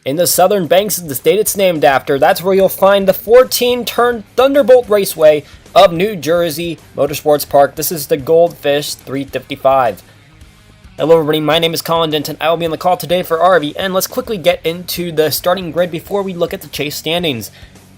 In the southern banks of the state it's named after, that's where you'll find the 14-turn Thunderbolt Raceway of New Jersey Motorsports Park. This is the Goldfish 355. Hello everybody, my name is Colin Denton. I will be on the call today for RV, and let's quickly get into the starting grid before we look at the chase standings.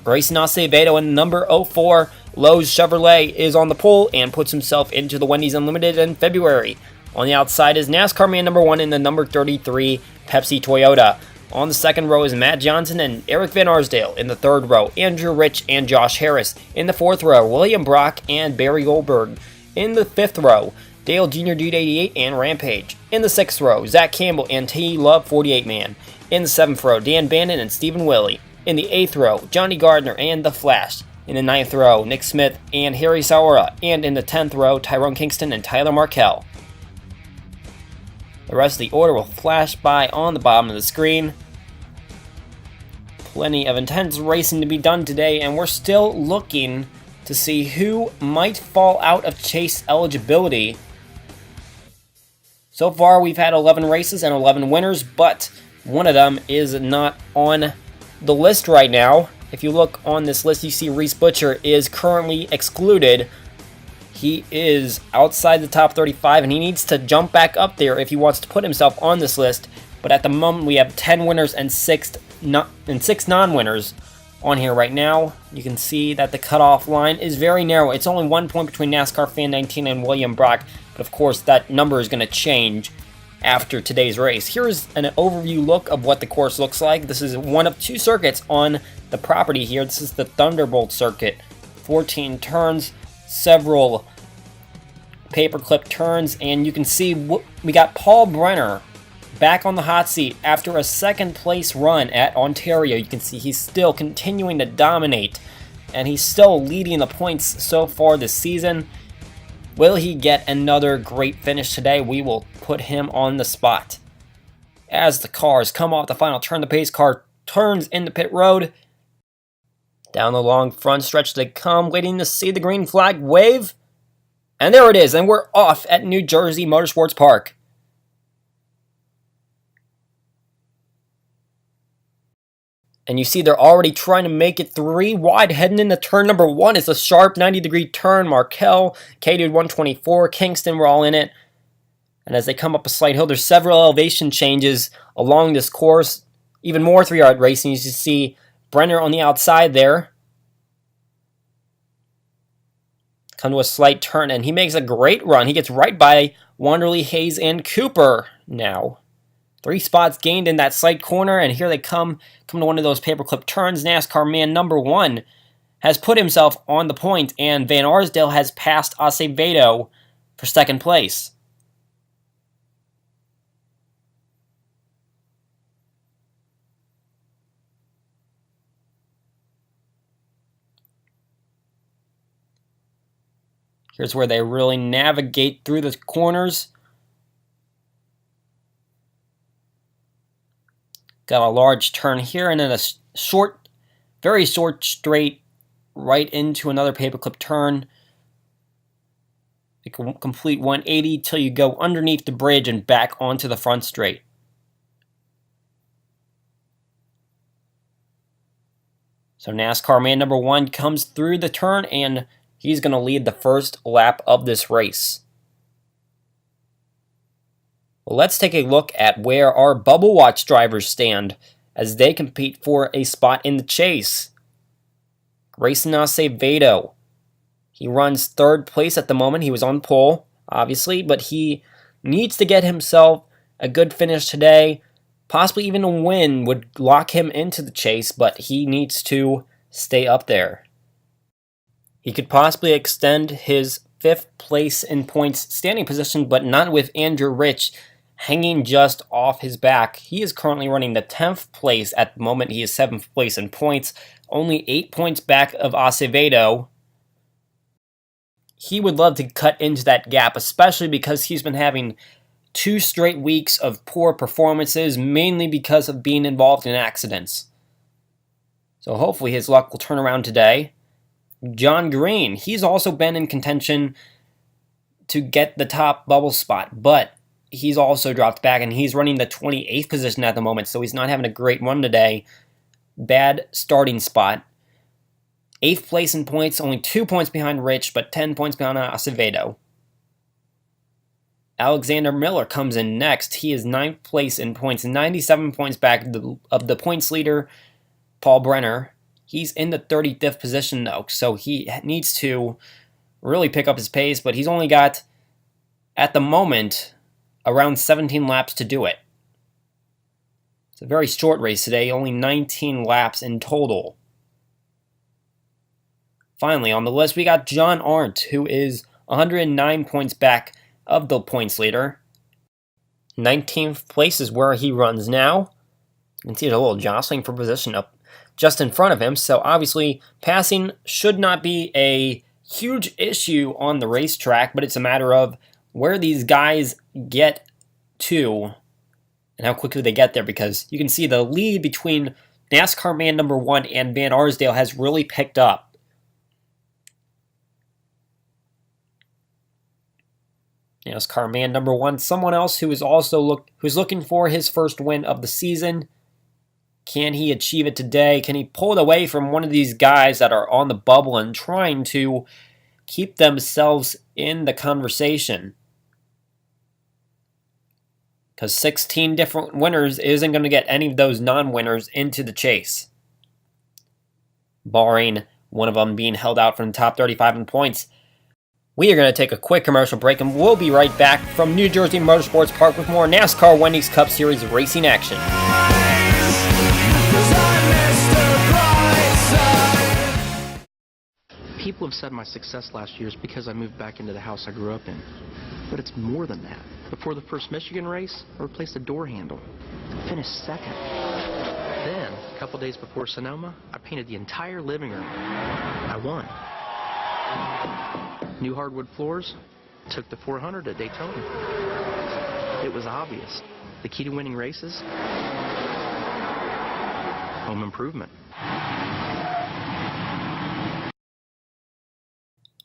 Grayson Acevedo in number 04, Lowe's Chevrolet, is on the pole and puts himself into the Wendy's Unlimited in February. On the outside is NASCAR man number 1 in the number 33 Pepsi Toyota. On the second row is Matt Johnson and Eric Van Arsdale. In the third row, Andrew Rich and Josh Harris. In the fourth row, William Brock and Barry Goldberg. In the fifth row, Dale Jr. Dude 88 and Rampage. In the sixth row, Zach Campbell and T. Love 48 Man. In the seventh row, Dan Bannon and Stephen Willie. In the eighth row, Johnny Gardner and The Flash. In the ninth row, Nick Smith and Harry Saura. And in the 10th row, Tyrone Kingston and Tyler Markell. The rest of the order will flash by on the bottom of the screen. Plenty of intense racing to be done today, and we're still looking to see who might fall out of chase eligibility. So far, we've had 11 races and 11 winners, but one of them is not on the list right now. If you look on this list, you see Reese Butcher is currently excluded. He is outside the top 35, and he needs to jump back up there if he wants to put himself on this list. But at the moment, we have 10 winners and 6 non-winners on here right now. You can see that the cutoff line is very narrow. It's only 1 point between NASCAR Fan 19 and William Brock. But of course, that number is going to change after today's race. Here's an overview look of what the course looks like. This is one of 2 circuits on the property here. This is the Thunderbolt circuit. 14 turns, several paperclip turns, and you can see we got Paul Brenner back on the hot seat after a second place run at Ontario. You can see he's still continuing to dominate, and he's still leading the points so far this season. Will he get another great finish today? We will put him on the spot. As the cars come off the final turn, the pace car turns into pit road. Down the long front stretch they come, waiting to see the green flag wave. And there it is, and we're off at New Jersey Motorsports Park. And you see they're already trying to make it 3 wide heading into turn number 1. It's a sharp 90-degree turn. Markell, K-Dude 124, Kingston were all in it. And as they come up a slight hill, there's several elevation changes along this course. Even more 3-yard racing. You see Brenner on the outside there. Come to a slight turn, and he makes a great run. He gets right by Wanderley, Hayes, and Cooper now. 3 spots gained in that slight corner, and here they come to one of those paperclip turns. NASCAR man number 1 has put himself on the point, and Van Arsdale has passed Acevedo for second place. Here's where they really navigate through the corners. Got a large turn here, and then a short, very short straight right into another paperclip turn. You can complete 180 till you go underneath the bridge and back onto the front straight. So NASCAR man number 1 comes through the turn, and he's going to lead the first lap of this race. Well, let's take a look at where our Bubble Watch drivers stand as they compete for a spot in the chase. Grayson Acevedo. He runs 3rd place at the moment. He was on pole, obviously, but he needs to get himself a good finish today. Possibly even a win would lock him into the chase, but he needs to stay up there. He could possibly extend his 5th place in points standing position, but not with Andrew Rich hanging just off his back. He is currently running the 10th place at the moment. He is 7th place in points, only 8 points back of Acevedo. He would love to cut into that gap, especially because he's been having 2 straight weeks of poor performances, mainly because of being involved in accidents. So hopefully his luck will turn around today. John Green, he's also been in contention to get the top bubble spot, but he's also dropped back, and he's running the 28th position at the moment, so he's not having a great run today. Bad starting spot. 8th place in points, only 2 points behind Rich, but 10 points behind Acevedo. Alexander Miller comes in next. He is 9th place in points, 97 points back of the points leader, Paul Brenner. He's in the 35th position, though, so he needs to really pick up his pace, but he's only got, at the moment, around 17 laps to do it. It's a very short race today, only 19 laps in total. Finally, on the list, we got John Arndt, who is 109 points back of the points leader. 19th place is where he runs now. You can see there's a little jostling for position up just in front of him, so obviously passing should not be a huge issue on the racetrack, but it's a matter of where these guys get to and how quickly they get there, because you can see the lead between NASCAR man number 1 and Van Arsdale has really picked up. NASCAR man number 1, someone else who is also who's looking for his first win of the season. Can he achieve it today? Can he pull it away from one of these guys that are on the bubble and trying to keep themselves in the conversation? Because 16 different winners isn't going to get any of those non-winners into the chase, barring one of them being held out from the top 35 in points. We are going to take a quick commercial break, and we'll be right back from New Jersey Motorsports Park with more NASCAR Wendy's Cup Series racing action. People have said my success last year is because I moved back into the house I grew up in. But it's more than that. Before the first Michigan race, I replaced a door handle. I finished second. Then, a couple days before Sonoma, I painted the entire living room. I won. New hardwood floors, took the 400 at Daytona. It was obvious. The key to winning races? Home improvement.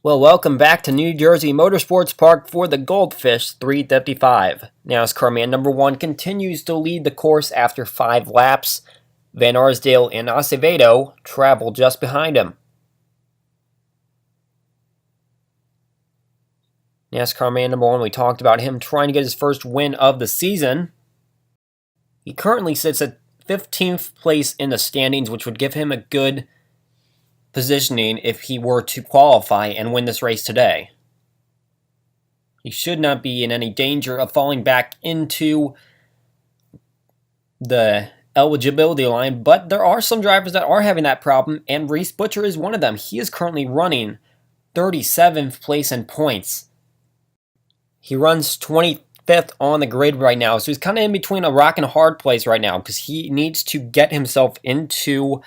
Well, welcome back to New Jersey Motorsports Park for the Goldfish 355. NASCAR man number 1 continues to lead the course after 5 laps. Van Arsdale and Acevedo travel just behind him. NASCAR man number 1, we talked about him trying to get his first win of the season. He currently sits at 15th place in the standings, which would give him a good positioning if he were to qualify and win this race today. He should not be in any danger of falling back into the eligibility line, but there are some drivers that are having that problem, and Reese Butcher is one of them. He is currently running 37th place in points. He runs 25th on the grid right now, so he's kind of in between a rock and a hard place right now because he needs to get himself into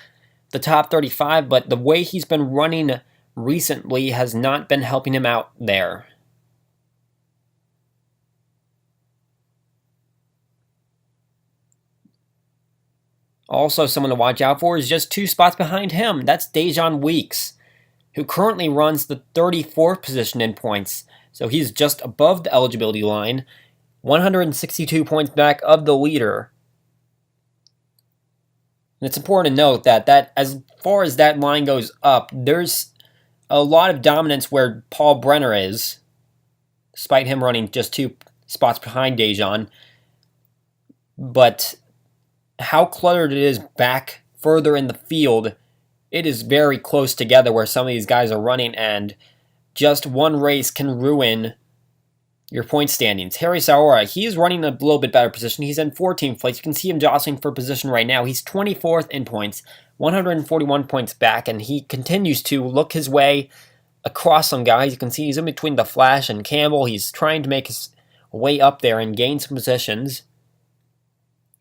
the top 35, but the way he's been running recently has not been helping him out there. Also, someone to watch out for is just 2 spots behind him. That's Dejan Weeks, who currently runs the 34th position in points. So he's just above the eligibility line, 162 points back of the leader. And it's important to note that as far as that line goes up, there's a lot of dominance where Paul Brenner is, despite him running just 2 spots behind Dejan. But how cluttered it is back further in the field, it is very close together where some of these guys are running, and just one race can ruin your point standings. Harry Saora, he is running a little bit better position. He's in 14th place. You can see him jostling for position right now. He's 24th in points, 141 points back, and he continues to look his way across some guys. You can see he's in between the Flash and Campbell. He's trying to make his way up there and gain some positions.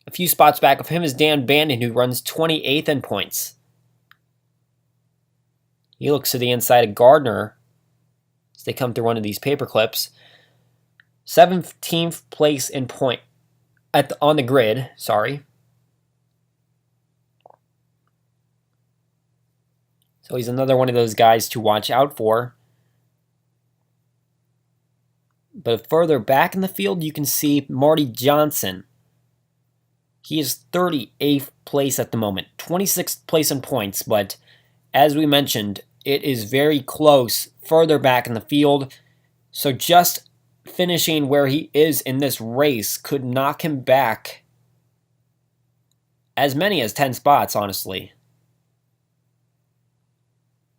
A few spots back of him is Dan Bandon, who runs 28th in points. He looks to the inside of Gardner as they come through one of these paper clips. 17th place in point on the grid, sorry. So he's another one of those guys to watch out for. But further back in the field, you can see Marty Johnson. He is 38th place at the moment, 26th place in points, but as we mentioned, it is very close further back in the field. So just finishing where he is in this race could knock him back as many as 10 spots, honestly.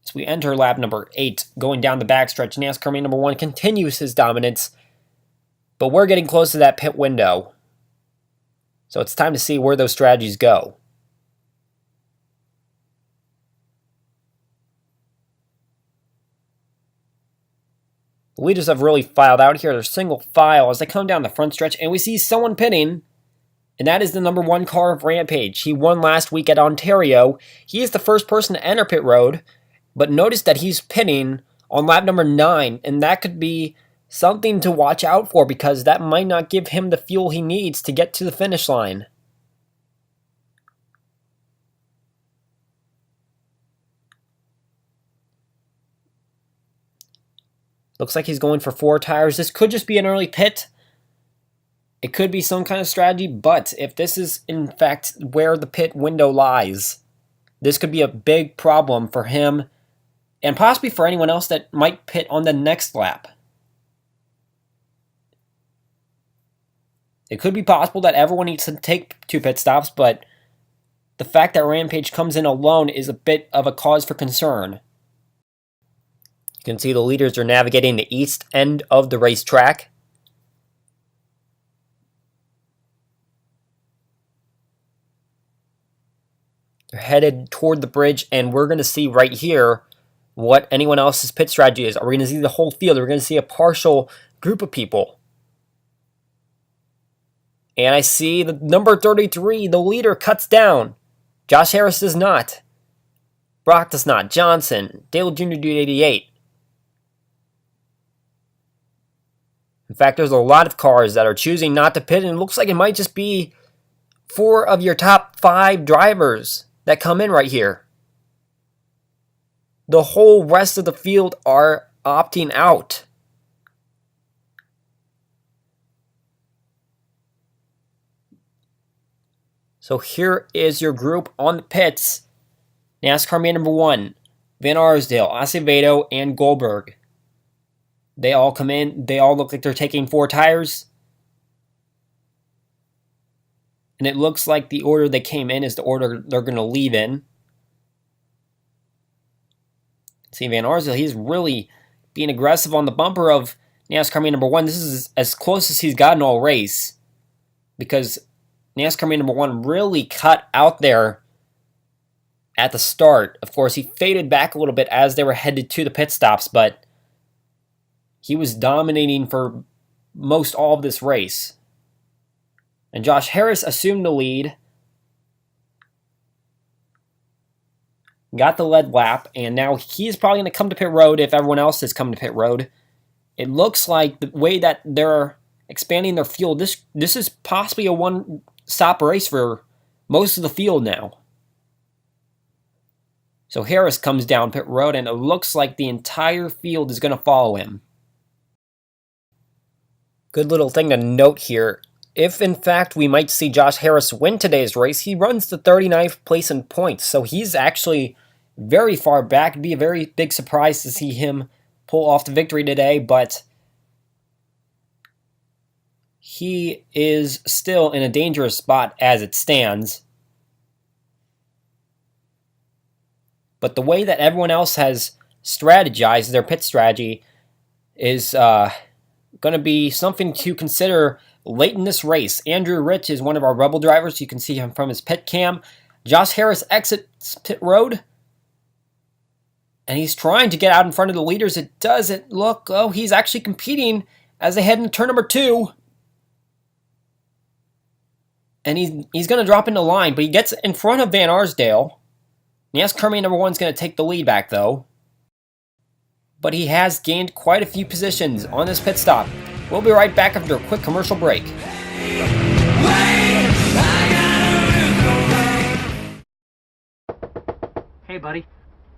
As we enter lap number 8, going down the backstretch, NASCAR main number 1 continues his dominance, but we're getting close to that pit window. So it's time to see where those strategies go. The leaders have really filed out here. They're single file as they come down the front stretch, and we see someone pitting, and that is the number 1 car of Rampage. He won last week at Ontario. He is the first person to enter pit road, but notice that he's pitting on lap number 9, and that could be something to watch out for because that might not give him the fuel he needs to get to the finish line. Looks like he's going for 4 tires. This could just be an early pit. It could be some kind of strategy, but if this is in fact where the pit window lies, this could be a big problem for him and possibly for anyone else that might pit on the next lap. It could be possible that everyone needs to take 2 pit stops, but the fact that Rampage comes in alone is a bit of a cause for concern. You can see the leaders are navigating the east end of the racetrack. They're headed toward the bridge, and we're going to see right here what anyone else's pit strategy is. Are we going to see the whole field? Are we going to see a partial group of people? And I see the number 33, the leader, cuts down. Josh Harris does not. Brock does not. Johnson, Dale Jr. did 88. In fact, there's a lot of cars that are choosing not to pit, and it looks like it might just be 4 of your top 5 drivers that come in right here. The whole rest of the field are opting out. So here is your group on the pits. NASCAR main number 1, Van Arsdale, Acevedo, and Goldberg. They all come in. They all look like they're taking 4 tires. And it looks like the order they came in is the order they're going to leave in. See, Van Arsdale, he's really being aggressive on the bumper of NASCAR main number 1. This is as close as he's gotten all race. Because NASCAR main number 1 really cut out there at the start. Of course, he faded back a little bit as they were headed to the pit stops, but he was dominating for most all of this race. And Josh Harris assumed the lead. Got the lead lap, and now he's probably going to come to pit road if everyone else is coming to pit road. It looks like the way that they're expanding their field, this is possibly a one-stop race for most of the field now. So Harris comes down pit road, and it looks like the entire field is going to follow him. Good little thing to note here. If, in fact, we might see Josh Harris win today's race, he runs the 39th place in points. So he's actually very far back. It'd be a very big surprise to see him pull off the victory today, but he is still in a dangerous spot as it stands. But the way that everyone else has strategized their pit strategy is going to be something to consider late in this race. Andrew Rich is one of our Rebel drivers. You can see him from his pit cam. Josh Harris exits pit road, and he's trying to get out in front of the leaders. It doesn't look, oh, he's actually competing as they head into turn number 2. And he's going to drop into line, but he gets in front of Van Arsdale. NASCAR main number 1 is going to take the lead back, though. But he has gained quite a few positions on this pit stop. We'll be right back after a quick commercial break. Hey, buddy.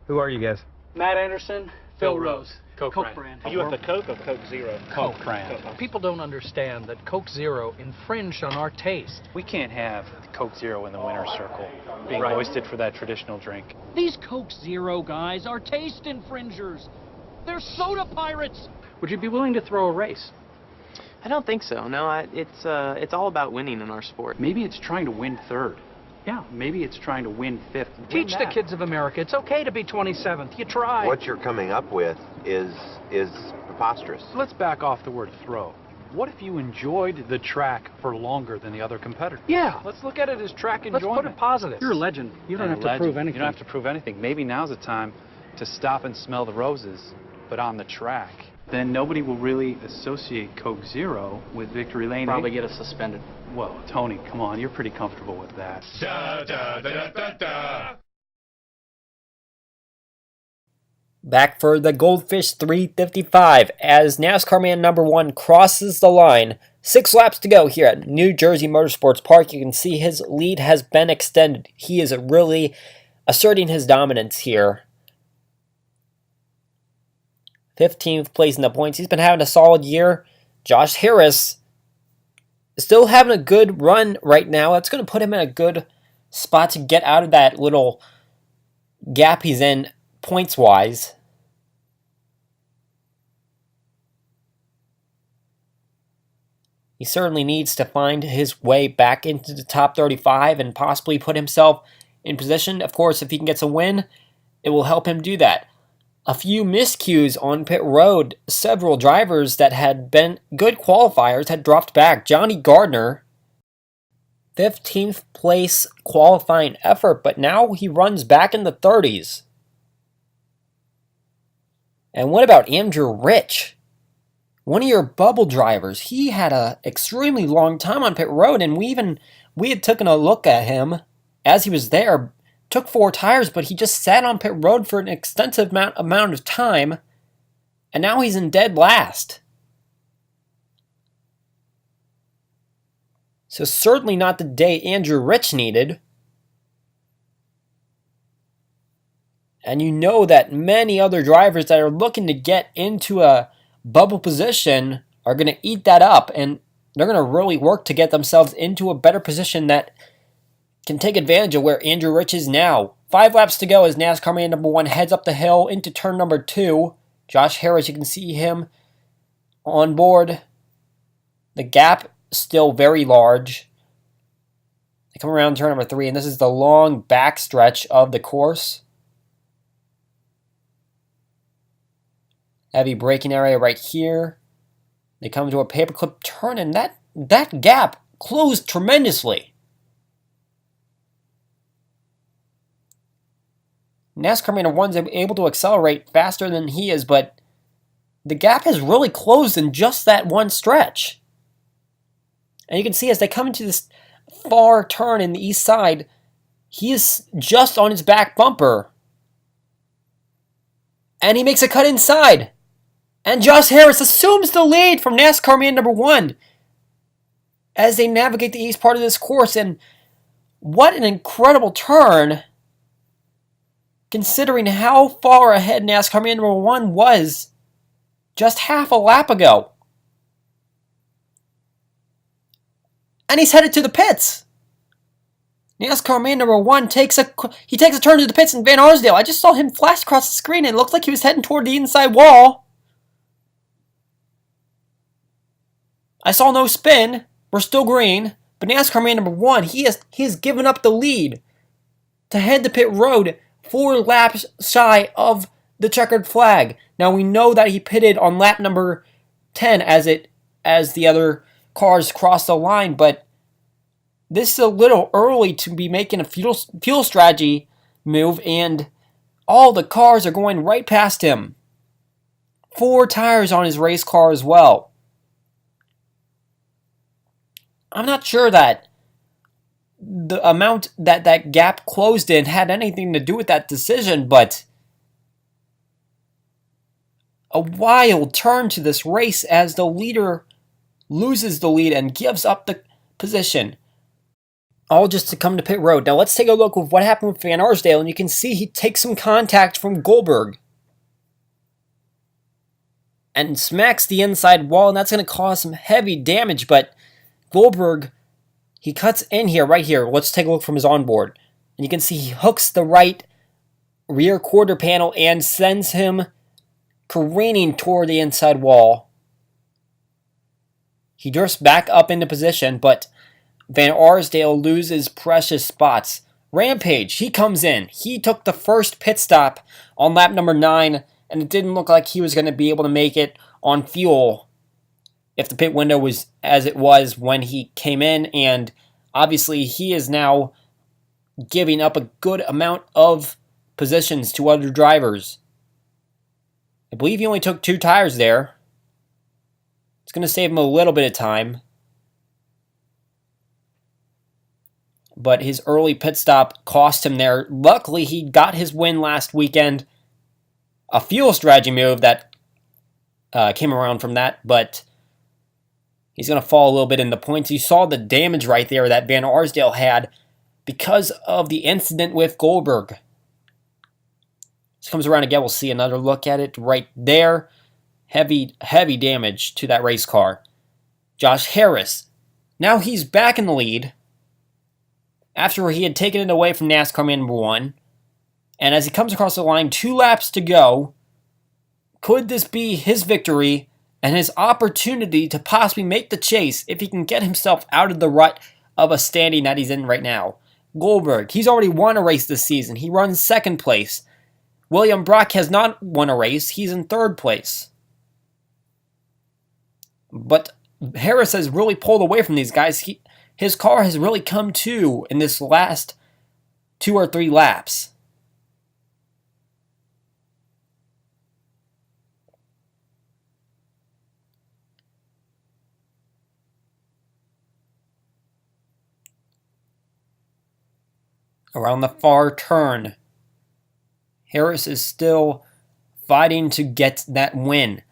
Who are you guys? Matt Anderson, Phil Rose. Coke brand. Are you at the Coke or Coke Zero? Coke brand. People don't understand that Coke Zero infringed on our taste. We can't have Coke Zero in the winner's circle being hoisted for that traditional drink. These Coke Zero guys are taste infringers. They're soda pirates. Would you be willing to throw a race? I don't think so. No, it's all about winning in our sport. Maybe it's trying to win third. Yeah, maybe it's trying to win fifth. Teach the kids of America it's okay to be 27th. You try. What you're coming up with is preposterous. Let's back off the word throw. What if you enjoyed the track for longer than the other competitors? Yeah. Let's look at it as track enjoyment. Let's put it positive. You're a legend. You don't have to prove anything. You don't have to prove anything. Maybe now's the time to stop and smell the roses, but on the track. Then nobody will really associate Coke Zero with victory lane. Probably get us suspended. Well, Tony, come on, you're pretty comfortable with that. Back for the Goldfish 355 as NASCAR man number 1 crosses the line. 6 laps to go here at New Jersey Motorsports Park. You can see his lead has been extended. He is really asserting his dominance here. 15th place in the points. He's been having a solid year. Josh Harris is still having a good run right now. That's going to put him in a good spot to get out of that little gap he's in points-wise. He certainly needs to find his way back into the top 35 and possibly put himself in position. Of course, if he can get a win, it will help him do that. A few miscues on pit road. Several drivers that had been good qualifiers had dropped back. Johnny Gardner, 15th place qualifying effort, but now he runs back in the 30s. And what about Andrew Rich? One of your bubble drivers. He had an extremely long time on pit road, and we had taken a look at him as he was there. Took 4 tires, but he just sat on pit road for an extensive amount of time, and now he's in dead last. So certainly not the day Andrew Rich needed. And you know that many other drivers that are looking to get into a bubble position are going to eat that up, and they're going to really work to get themselves into a better position that can take advantage of where Andrew Rich is now. 5 laps to go as NASCAR man number 1 heads up the hill into turn number 2. Josh Harris, you can see him on board. The gap still very large. They come around turn number 3, and this is the long back stretch of the course. Heavy braking area right here. They come to a paperclip turn, and that gap closed tremendously. NASCAR man 1's able to accelerate faster than he is, but the gap has really closed in just that one stretch. And you can see as they come into this far turn in the east side, he is just on his back bumper. And he makes a cut inside. And Josh Harris assumes the lead from NASCAR man number 1 as they navigate the east part of this course. And what an incredible turn, considering how far ahead NASCAR man number 1 was just half a lap ago. And he's headed to the pits. NASCAR man number 1 takes a turn to the pits in Van Arsdale. I just saw him flash across the screen, and it looked like he was heading toward the inside wall. I saw no spin. We're still green. But NASCAR man number 1, he has given up the lead to head to pit road 4 laps shy of the checkered flag. Now we know that he pitted on lap number 10 as the other cars crossed the line, but this is a little early to be making a fuel strategy move, and all the cars are going right past him. 4 tires on his race car as well. I'm not sure that the amount that gap closed in had anything to do with that decision, but a wild turn to this race as the leader loses the lead and gives up the position. All just to come to pit road. Now let's take a look at what happened with Van Arsdale, and you can see he takes some contact from Goldberg. and smacks the inside wall, and that's going to cause some heavy damage, but Goldberg, he cuts in here, right here. Let's take a look from his onboard. And you can see he hooks the right rear quarter panel and sends him careening toward the inside wall. He drifts back up into position, but Van Arsdale loses precious spots. Rampage, he comes in. He took the first pit stop on lap number 9, and it didn't look like he was going to be able to make it on fuel if the pit window was as it was when he came in, and obviously he is now giving up a good amount of positions to other drivers. I believe he only took 2 tires there. It's going to save him a little bit of time. But his early pit stop cost him there. Luckily, he got his win last weekend. A fuel strategy move that came around from that, but he's going to fall a little bit in the points. You saw the damage right there that Van Arsdale had because of the incident with Goldberg. This comes around again. We'll see another look at it right there. Heavy damage to that race car. Josh Harris. Now he's back in the lead after he had taken it away from NASCAR man number 1. And as he comes across the line, 2 laps to go, could this be his victory and his opportunity to possibly make the chase if he can get himself out of the rut of a standing that he's in right now? Goldberg, he's already won a race this season. He runs 2nd place. William Brock has not won a race. He's in 3rd place. But Harris has really pulled away from these guys. His car has really come to in this last 2 or 3 laps. Around the far turn, Harris is still fighting to get that win.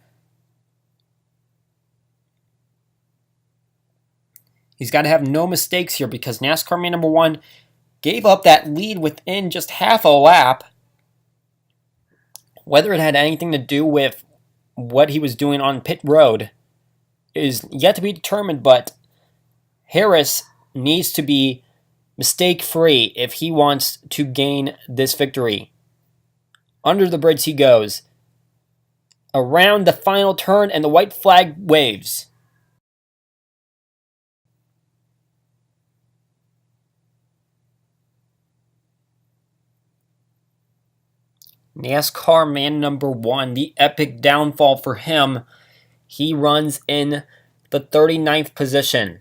He's got to have no mistakes here because NASCAR man number 1 gave up that lead within just half a lap. Whether it had anything to do with what he was doing on pit road is yet to be determined, but Harris needs to be mistake-free if he wants to gain this victory. Under the bridge he goes. Around the final turn, and the white flag waves. NASCAR man number 1, the epic downfall for him. He runs in the 39th position.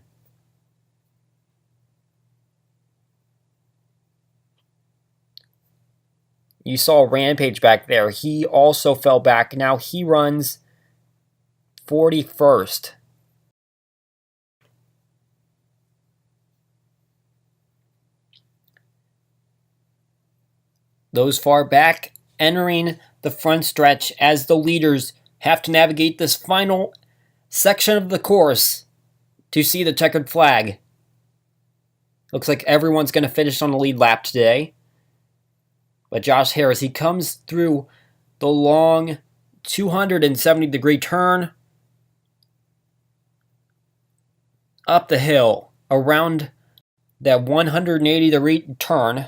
You saw Rampage back there. He also fell back. Now he runs 41st. Those far back entering the front stretch as the leaders have to navigate this final section of the course to see the checkered flag. Looks like everyone's going to finish on the lead lap today. But Josh Harris, he comes through the long 270-degree turn, up the hill, around that 180-degree turn.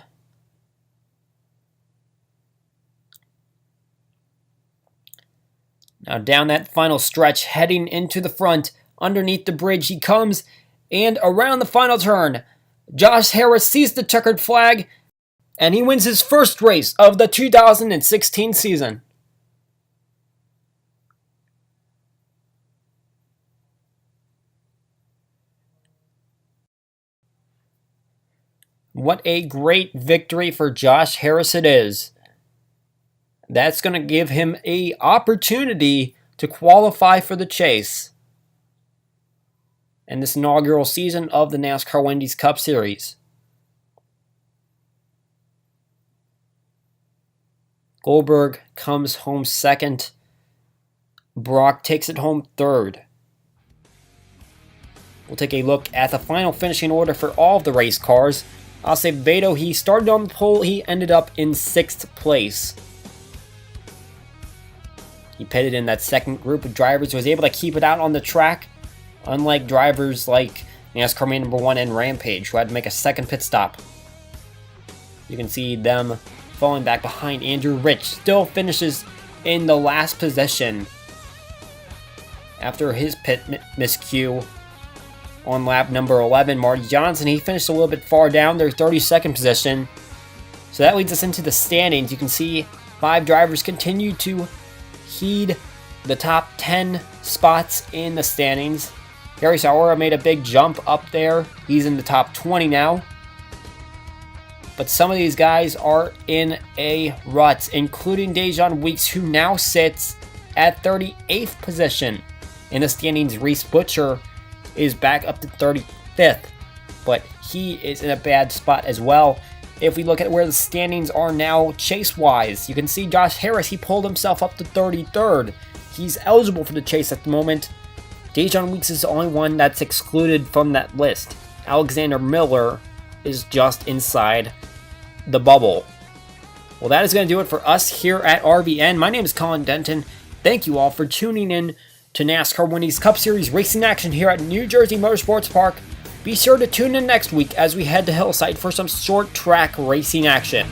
Now down that final stretch, heading into the front, underneath the bridge he comes, and around the final turn, Josh Harris sees the checkered flag, and he wins his first race of the 2016 season. What a great victory for Josh Harris it is. That's going to give him an opportunity to qualify for the chase in this inaugural season of the NASCAR Wendy's Cup Series. Goldberg comes home 2nd. Brock takes it home 3rd. We'll take a look at the final finishing order for all of the race cars. Acevedo, he started on the pole. He ended up in 6th place. He pitted in that second group of drivers, was able to keep it out on the track, unlike drivers like NASCAR main number 1 and Rampage, who had to make a second pit stop. You can see them falling back behind. Andrew Rich still finishes in the last position after his pit miscue on lap number 11. Marty Johnson, he finished a little bit far down their 32nd position. So that leads us into the standings. You can see 5 drivers continue to heed the top 10 spots in the standings. Gary Saura made a big jump up there. He's in the top 20 now. But some of these guys are in a rut, including Dejan Weeks, who now sits at 38th position in the standings. Reese Butcher is back up to 35th, but he is in a bad spot as well. If we look at where the standings are now chase-wise, you can see Josh Harris, he pulled himself up to 33rd. He's eligible for the chase at the moment. Dejan Weeks is the only one that's excluded from that list. Alexander Miller is just inside the bubble. Well, that is going to do it for us here at RVN. My name is Colin Denton. Thank you all for tuning in to NASCAR Wendy's Cup Series racing action here at New Jersey Motorsports Park. Be sure to tune in next week as we head to Hillside for some short track racing action.